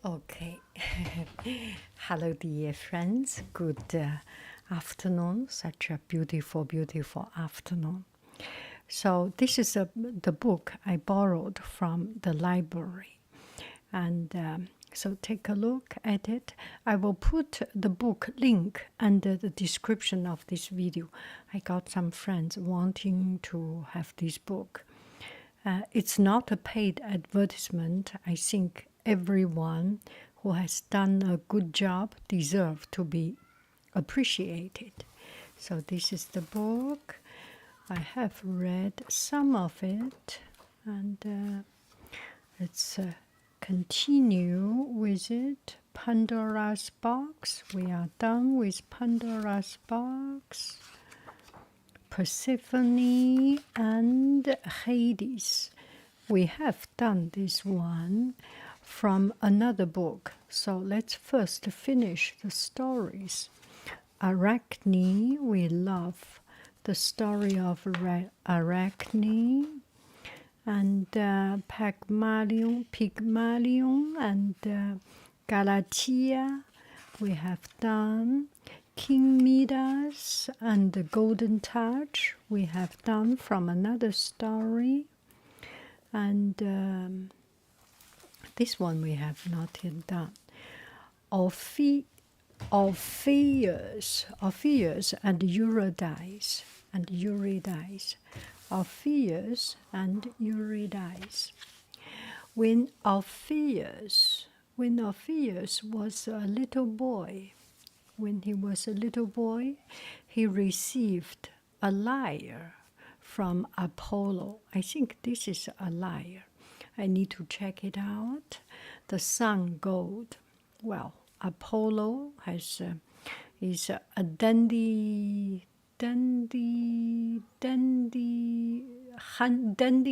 Okay. Hello, dear friends. Good afternoon. Such a beautiful, beautiful afternoon. So this is the book I borrowed from the library. And so take a look at it. I will put the book link under the description of this video. I got some friends wanting to have this book. It's not a paid advertisement. I think everyone who has done a good job deserves to be appreciated. So this is the book. I have read some of it, and let's continue with it. Pandora's box. We are done with Pandora's box. Persephone and Hades. We have done this one from another book. So let's first finish the stories. Arachne, we love the story of Arachne, and Pygmalion and Galatea we have done. King Midas and the Golden Touch we have done from another story. And this one we have not yet done. Orpheus and Eurydice. Orpheus and Eurydice. When Orpheus was a little boy, he received a lyre from Apollo. I think this is a lyre. I need to check it out. The sun god. Well, Apollo is a dandy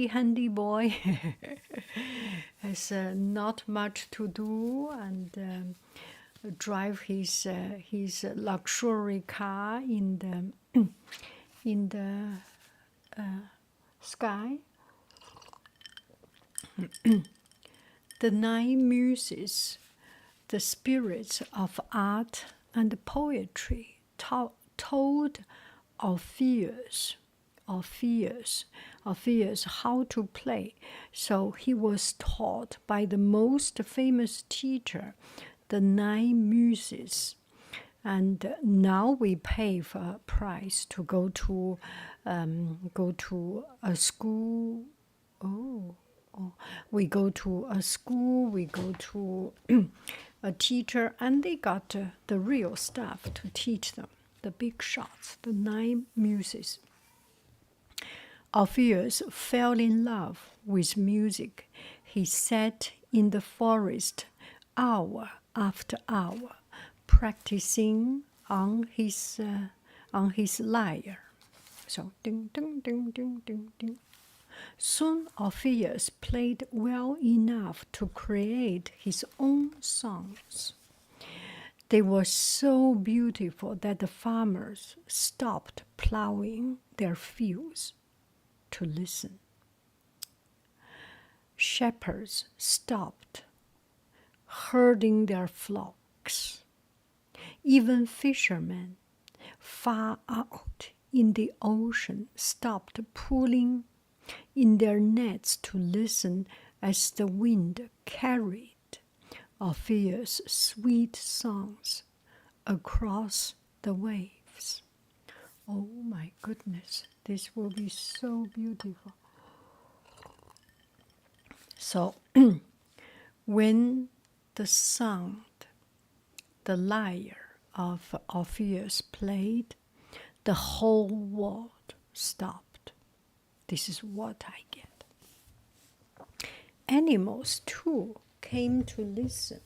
handy boy. Has not much to do and drive his luxury car in the sky. The nine muses, the spirits of art and poetry, told Orpheus how to play. So he was taught by the most famous teacher, the nine muses. And now we pay for a price to go to a school. We go to a school, we go to a teacher, and they got the real stuff to teach them, the big shots, the nine muses. Orpheus fell in love with music. He sat in the forest hour after hour, practicing on his lyre. So ding ding ding ding ding ding. Soon Orpheus played well enough to create his own songs. They were so beautiful that the farmers stopped plowing their fields to listen. Shepherds stopped herding their flocks. Even fishermen far out in the ocean stopped pulling in their nets to listen as the wind carried Orpheus' sweet songs across the waves. Oh my goodness, this will be so beautiful. So when the sound, the lyre of Orpheus played, the whole world stopped. This is what I get. Animals too came to listen.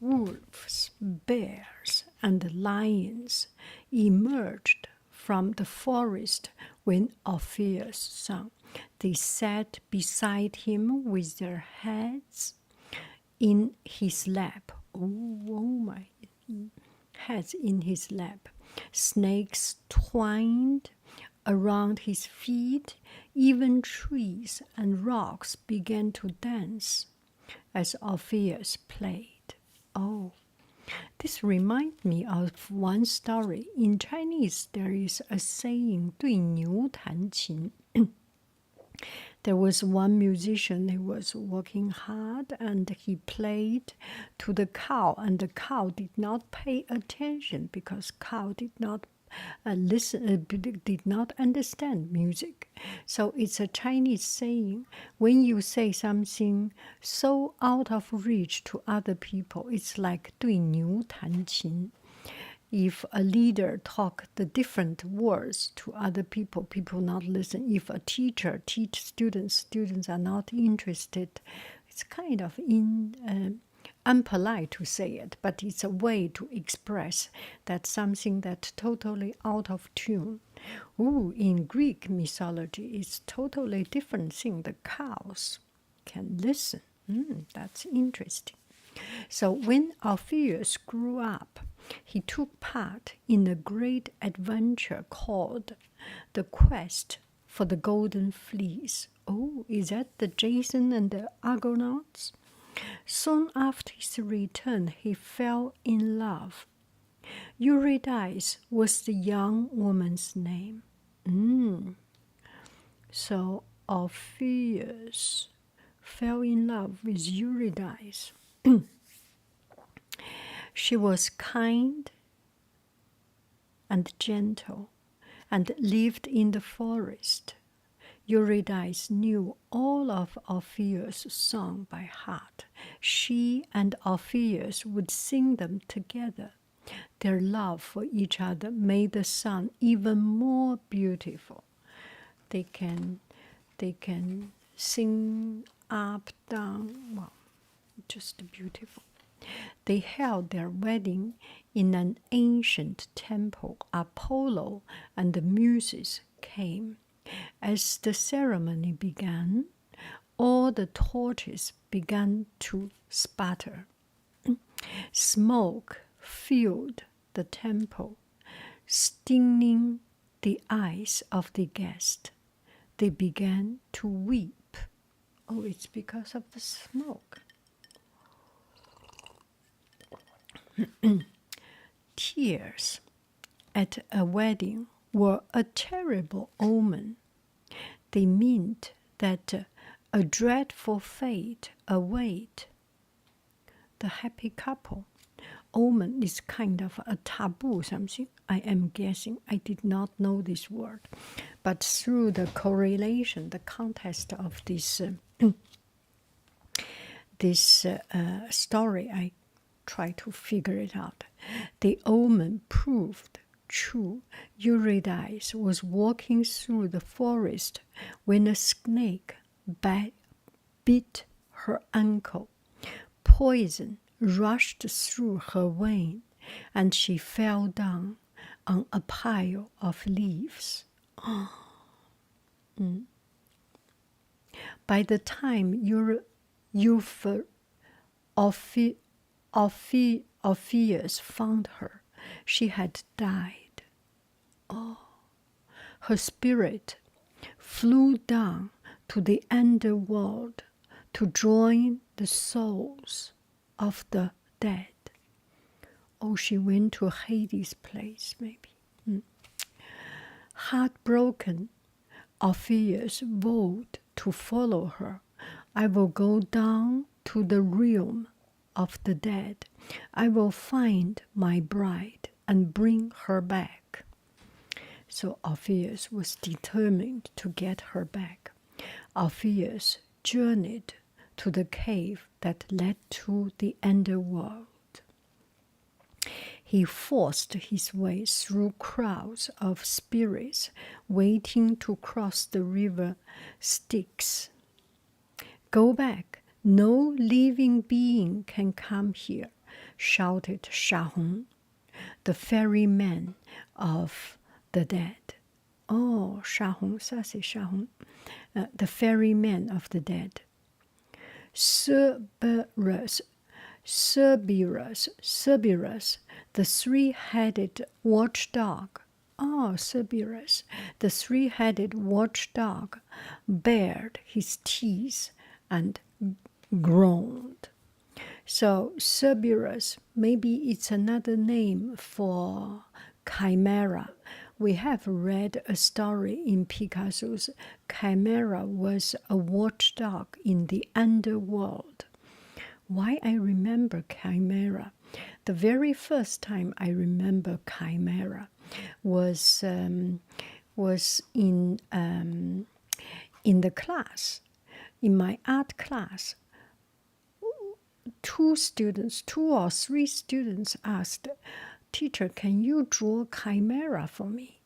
Wolves, bears, and lions emerged from the forest when Orpheus sang. They sat beside him with their heads in his lap. Oh my, heads in his lap. Snakes twined around his feet. Even trees and rocks began to dance as Orpheus played. Oh, this reminds me of one story. In Chinese, there is a saying, 对牛弹琴. There was one musician who was working hard and he played to the cow, and the cow did not pay attention because cow did not did not understand music. So it's a Chinese saying, when you say something so out of reach to other people, it's like 对牛弹琴. If a leader talk the different words to other people, people not listen. If a teacher teach students, students are not interested. It's kind of unpolite to say it, but it's a way to express that something that's totally out of tune. Ooh, in Greek mythology, it's totally different thing. The cows can listen. That's interesting. So when Orpheus grew up, he took part in a great adventure called the Quest for the Golden Fleece. Oh, is that the Jason and the Argonauts? Soon after his return, he fell in love. Eurydice was the young woman's name. So Orpheus fell in love with Eurydice. She was kind and gentle and lived in the forest. Eurydice knew all of Orpheus' songs by heart. She and Orpheus would sing them together. Their love for each other made the song even more beautiful. They can sing up, down, wow, just beautiful. They held their wedding in an ancient temple. Apollo and the Muses came. As the ceremony began, all the torches began to sputter. Smoke filled the temple, stinging the eyes of the guests. They began to weep. Oh, it's because of the smoke. Tears at a wedding were a terrible omen. They meant that a dreadful fate await the happy couple. Omen is kind of a taboo, something. I am guessing. I did not know this word. But through the correlation, the context of this story, I try to figure it out. The omen proved true. Eurydice was walking through the forest when a snake bit her ankle. Poison rushed through her vein, and she fell down on a pile of leaves. By the time Orpheus found her, she had died. Her spirit flew down to the underworld to join the souls of the dead. Oh, she went to Hades' place, maybe. Heartbroken, Orpheus vowed to follow her. I will go down to the realm of the dead. I will find my bride and bring her back. So Orpheus was determined to get her back. Orpheus journeyed to the cave that led to the underworld. He forced his way through crowds of spirits waiting to cross the river Styx. Go back, no living being can come here, shouted Shahong, the ferryman of the dead. Oh, Shahong, ça c'est Shahong, the ferryman of the dead. Cerberus, the three-headed watchdog. Oh, Cerberus, the three-headed watchdog, bared his teeth and groaned. So Cerberus, maybe it's another name for chimera. We have read a story in Picasso's Chimera was a watchdog in the underworld. Why I remember chimera? The very first time I remember chimera was in the class, in my art class. Two or three students asked, "Teacher, can you draw chimera for me?"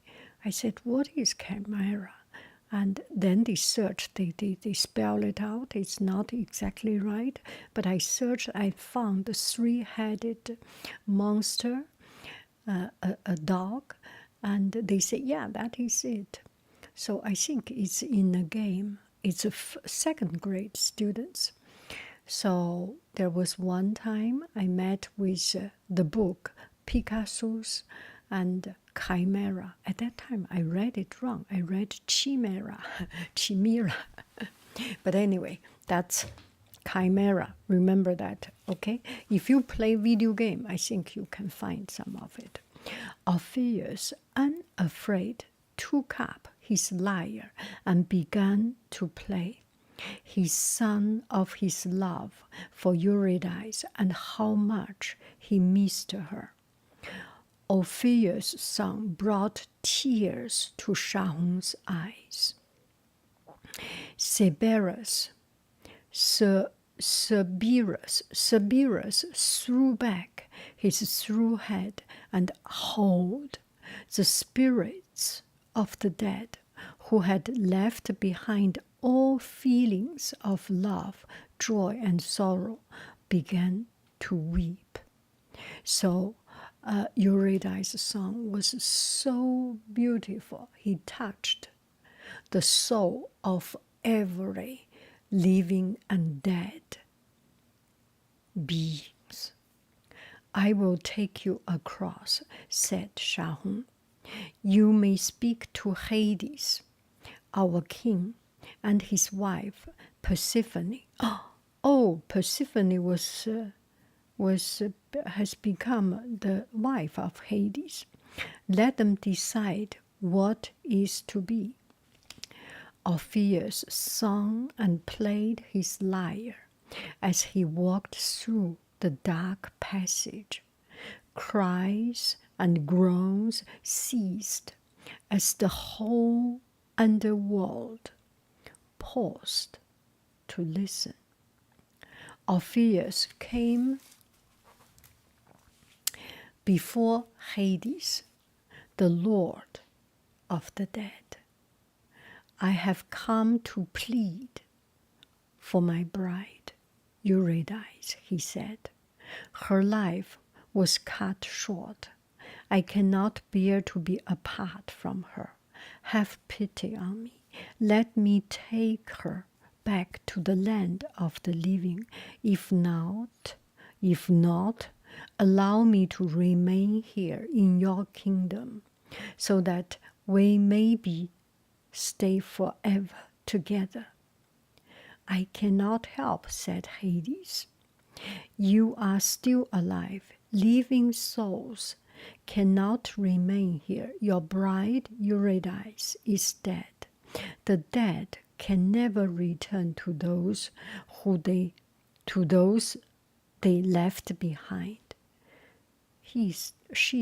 I said, "What is chimera?" And then they searched, they spell it out. It's not exactly right, but I searched, I found a three-headed monster, a dog, and they said, yeah, that is it. So I think it's in a game. It's a second grade students. So there was one time I met with the book Picasso's and Chimera. At that time I read it wrong. I read Chimera. But anyway, that's Chimera. Remember that, okay? If you play video game, I think you can find some of it. Orpheus, unafraid, took up his lyre and began to play. He sang of his love for Eurydice and how much he missed her. Orpheus' song brought tears to Shahun's eyes. Cerberus threw back his through head and howled. The spirits of the dead who had left behind all feelings of love, joy, and sorrow began to weep. So Eurydice's song was so beautiful. He touched the soul of every living and dead beings. "I will take you across," said Shahun. "You may speak to Hades, our king, and his wife Persephone." Oh, Persephone has become the wife of Hades. "Let them decide what is to be." Orpheus sang and played his lyre as he walked through the dark passage. Cries and groans ceased as the whole underworld paused to listen. Orpheus came before Hades, the Lord of the dead. "I have come to plead for my bride, Eurydice," he said. "Her life was cut short. I cannot bear to be apart from her. Have pity on me. Let me take her back to the land of the living. If not, allow me to remain here in your kingdom, so that we may stay forever together." "I cannot help," said Hades. "You are still alive. Living souls cannot remain here. Your bride Eurydice is dead. The dead can never return to those they left behind. She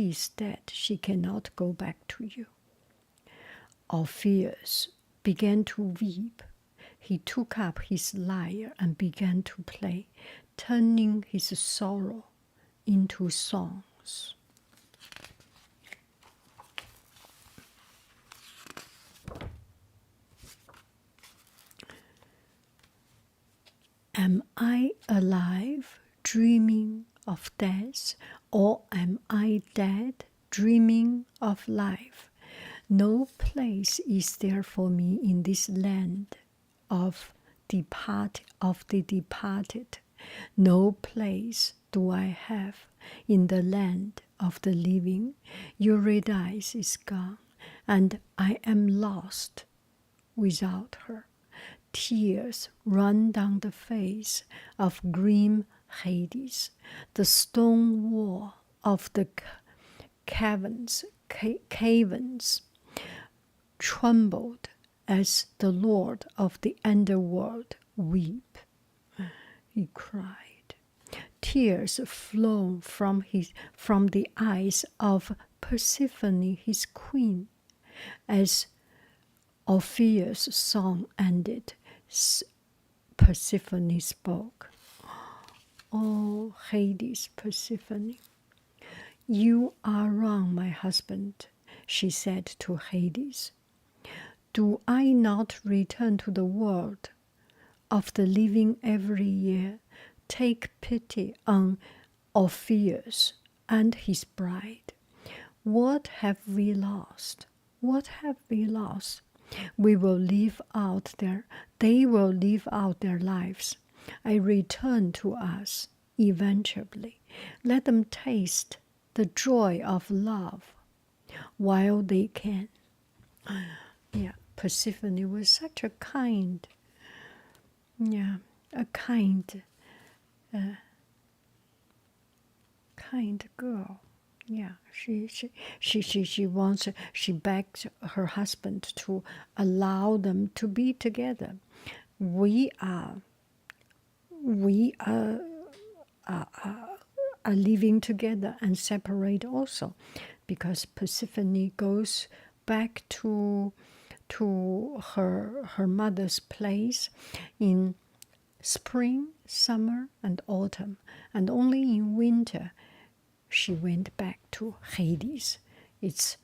is dead. She cannot go back to you." Orpheus began to weep. He took up his lyre and began to play, turning his sorrow into songs. Am I alive, dreaming of death, or am I dead, dreaming of life? No place is there for me in this land of the departed. No place do I have in the land of the living. Eurydice is gone, and I am lost without her. Tears run down the face of grim Hades. The stone wall of the caverns trembled as the Lord of the underworld weep. He cried. Tears flow from the eyes of Persephone, his queen. As Orpheus' song ended, Persephone spoke. Oh, Hades, Persephone, you are wrong, my husband, she said to Hades. Do I not return to the world of the living every year? Take pity on Orpheus and his bride. What have we lost? What have we lost? They will live out their lives. I return to us eventually. Let them taste the joy of love while they can. Yeah, Persephone was such a kind girl. Yeah, she begged her husband to allow them to be together. We are living together and separate also, because Persephone goes back to her mother's place in spring, summer, and autumn, and only in winter she went back to Hades. It's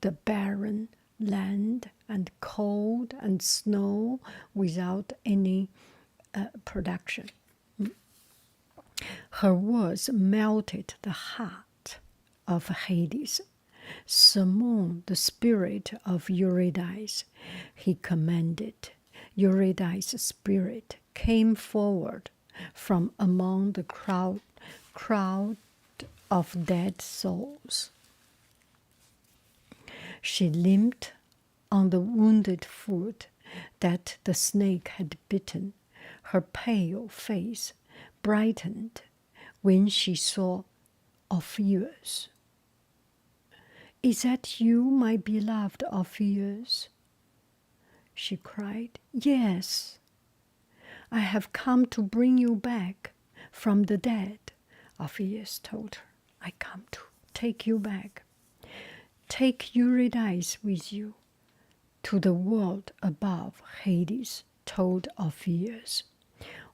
the barren land and cold and snow without any production. Her words melted the heart of Hades. Summon the spirit of Eurydice, he commanded. Eurydice's spirit came forward from among the crowd of dead souls. She limped on the wounded foot that the snake had bitten. Her pale face brightened when she saw Orpheus. Is that you, my beloved Orpheus? She cried. Yes, I have come to bring you back from the dead, Orpheus told her. I come to take you back. Take Eurydice with you to the world above, Hades told Orpheus.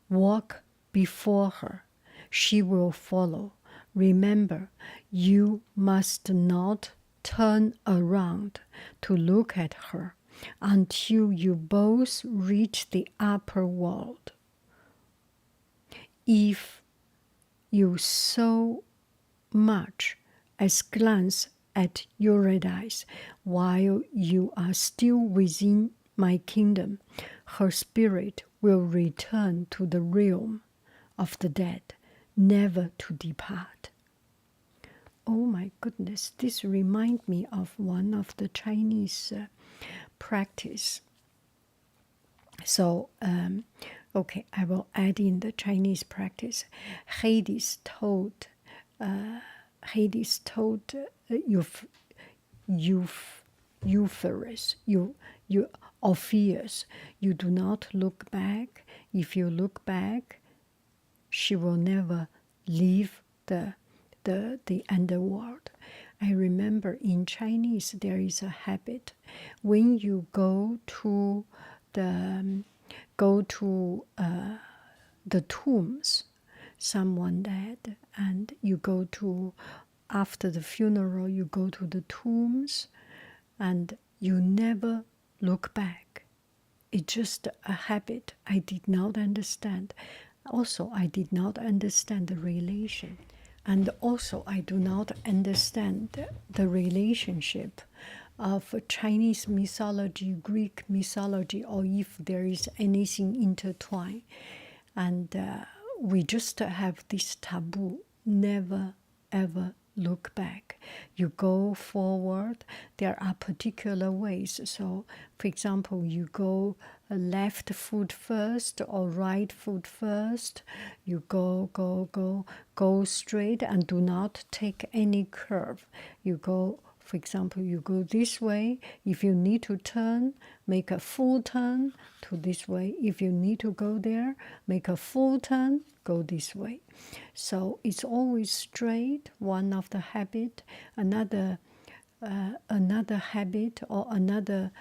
Walk before her, she will follow. Remember, you must not turn around to look at her until you both reach the upper world. If you so much as glance at Eurydice while you are still within my kingdom, her spirit will return to the realm of the dead, never to depart. Oh my goodness, this reminds me of one of the Chinese practice. So, okay, I will add in the Chinese practice. Hades told Orpheus, you do not look back. If you look back, she will never leave the underworld. I remember in Chinese there is a habit when you go to the tombs, someone dead, and you go to, after the funeral, you go to the tombs, and you never look back. It's just a habit I did not understand. Also, I did not understand the relation. And also, I do not understand the relationship of Chinese mythology, Greek mythology, or if there is anything intertwined. And we just have this taboo, never ever look back. You go forward, there are particular ways. So, for example, you go left foot first or right foot first. You go straight and do not take any curve. You go, for example, you go this way. If you need to turn, make a full turn to this way. If you need to go there, make a full turn, go this way. So it's always straight, one of the habit. Another habit or another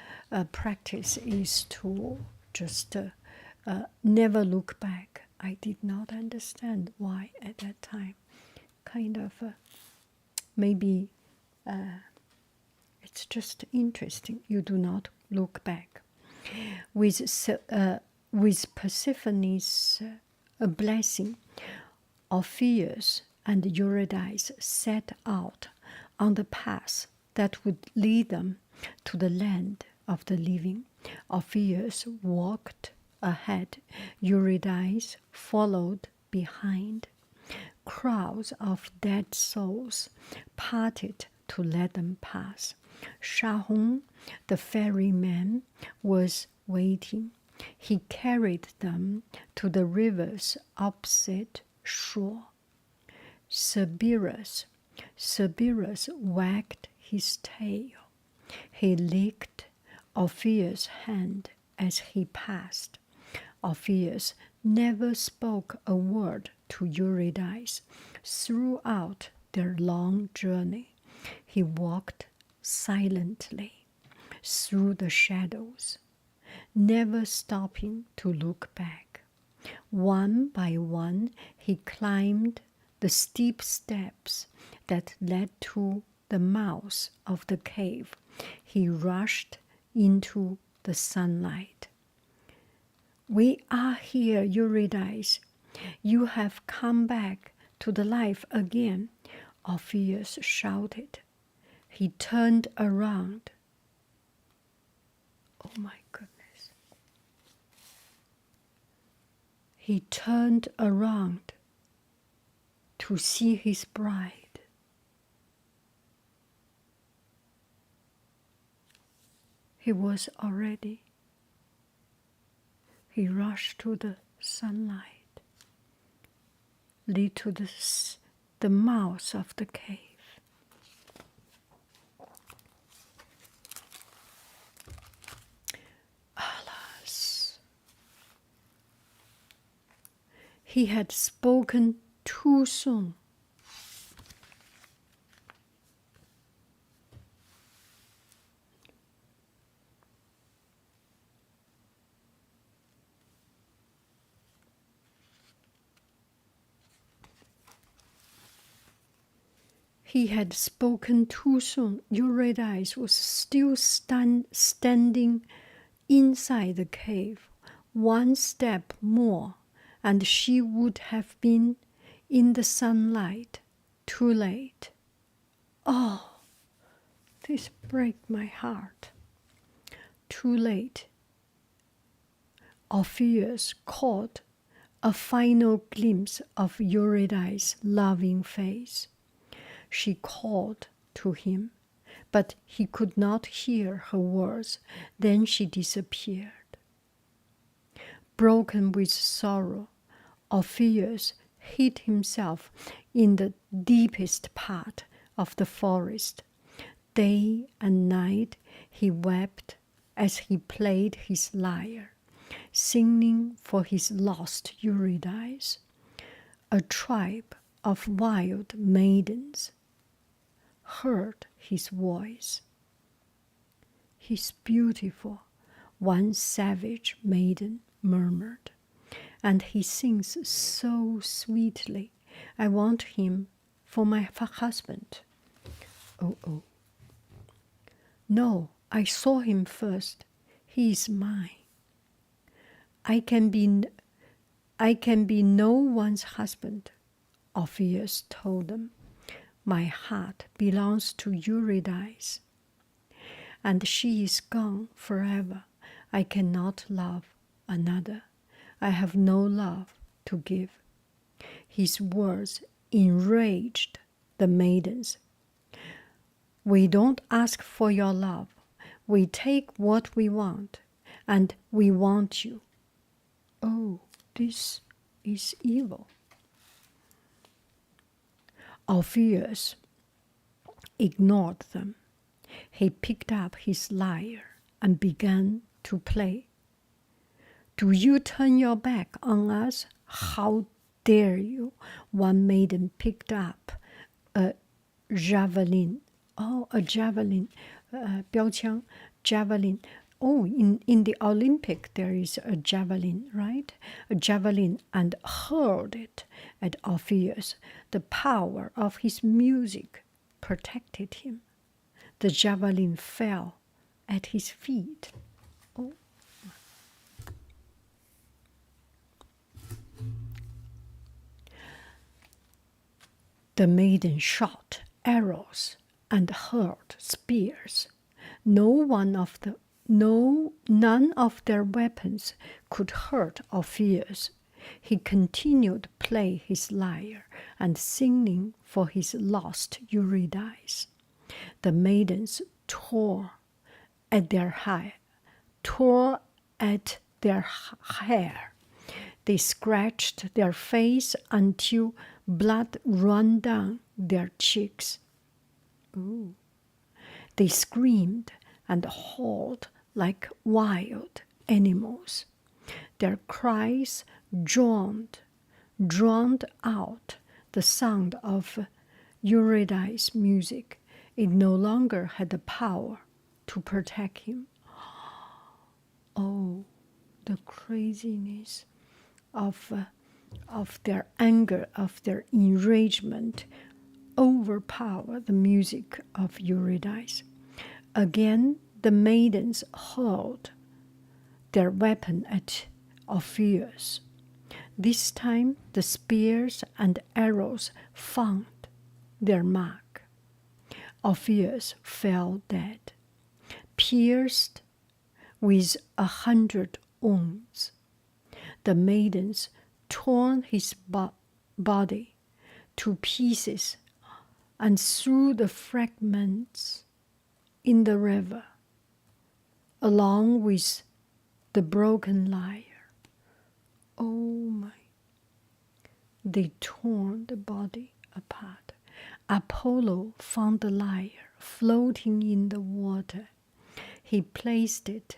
practice is to just never look back. I did not understand why at that time. Kind of maybe it's just interesting. You do not look back. With Persephone's blessing, Orpheus and Eurydice set out on the path that would lead them to the land of the living. Orpheus walked ahead, Eurydice followed behind. Crowds of dead souls parted to let them pass. Shahong, the ferryman, was waiting. He carried them to the river's opposite shore. Cerberus wagged his tail. He licked Orpheus' hand as he passed. Orpheus never spoke a word to Eurydice throughout their long journey. He walked silently through the shadows, never stopping to look back. One by one, he climbed the steep steps that led to the mouth of the cave. He rushed into the sunlight. "We are here, Eurydice. You have come back to the life again," Orpheus shouted. He turned around. Oh my goodness. He turned around to see his bride. He was already. He rushed to the sunlight, lead to the mouth of the cave. Alas, he had spoken too soon. He had spoken too soon. Eurydice was still standing inside the cave. One step more, and she would have been in the sunlight. Too late. Oh, this breaks my heart. Too late. Orpheus caught a final glimpse of Eurydice's loving face. She called to him, but he could not hear her words. Then she disappeared. Broken with sorrow, Orpheus hid himself in the deepest part of the forest. Day and night he wept as he played his lyre, singing for his lost Eurydice. A tribe of wild maidens heard his voice. "He's beautiful," one savage maiden murmured, "and he sings so sweetly. I want him for my husband." Oh. "No, I saw him first. He is mine. I can be no one's husband," Orpheus told them. "My heart belongs to Eurydice, and she is gone forever. I cannot love another. I have no love to give." His words enraged the maidens. "We don't ask for your love. We take what we want. and we want you. Oh, this is evil. Orpheus ignored them. He picked up his lyre and began to play. Do you turn your back on us? How dare you? One maiden picked up a javelin. Oh, a javelin, 标枪, javelin. Oh, in the Olympic there is a javelin, right? A javelin, and hurled it at Orpheus. The power of his music protected him. The javelin fell at his feet. Oh. The maiden shot arrows and hurled spears. None of their weapons could hurt Orpheus. He continued to play his lyre and singing for his lost Eurydice. The maidens tore at their hair. They scratched their face until blood ran down their cheeks. Ooh. They screamed and howled like wild animals. Their cries drowned out the sound of Eurydice's music. It no longer had the power to protect him. Oh, the craziness of their anger, of their enragement, overpowered the music of Eurydice. Again, the maidens hurled their weapon at Orpheus. This time, the spears and arrows found their mark. Orpheus fell dead, pierced with 100 wounds. The maidens torn his body to pieces and threw the fragments in the river, along with the broken lyre. Oh my. They tore the body apart. Apollo found the lyre floating in the water. He placed it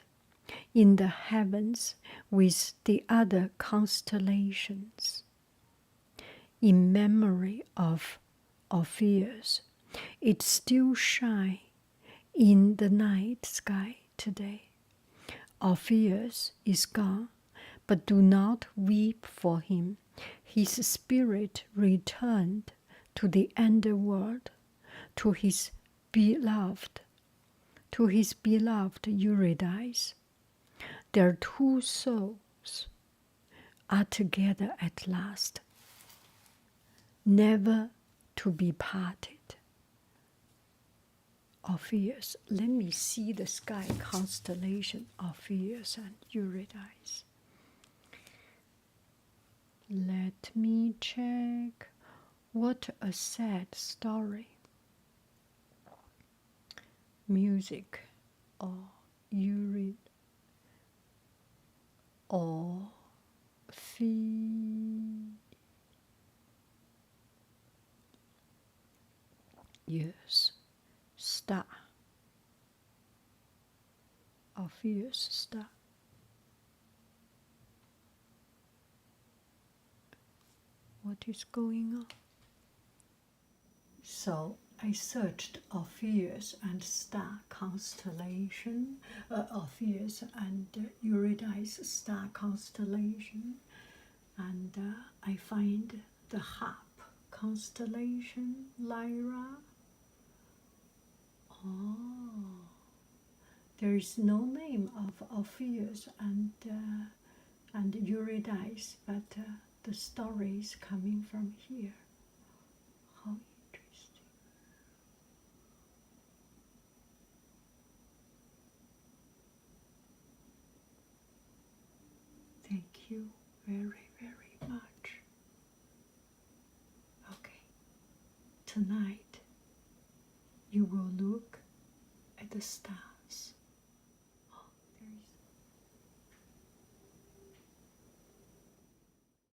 in the heavens with the other constellations. In memory of Orpheus, it still shines in the night sky today. Orpheus is gone, but do not weep for him. His spirit returned to the underworld, to his beloved Eurydice. Their two souls are together at last, never to be parted. Orpheus, let me see the sky constellation, Orpheus and Eurydice. Let me check. What a sad story. Music or Eurydice or Yes, star. Orpheus star. What is going on? So I searched Orpheus and star constellation, Orpheus and Eurydice star constellation, and I find the harp constellation, Lyra. Oh, there is no name of Orpheus and Eurydice, but the story is coming from here. How interesting. Thank you very, very much. Okay, tonight you will look at the star.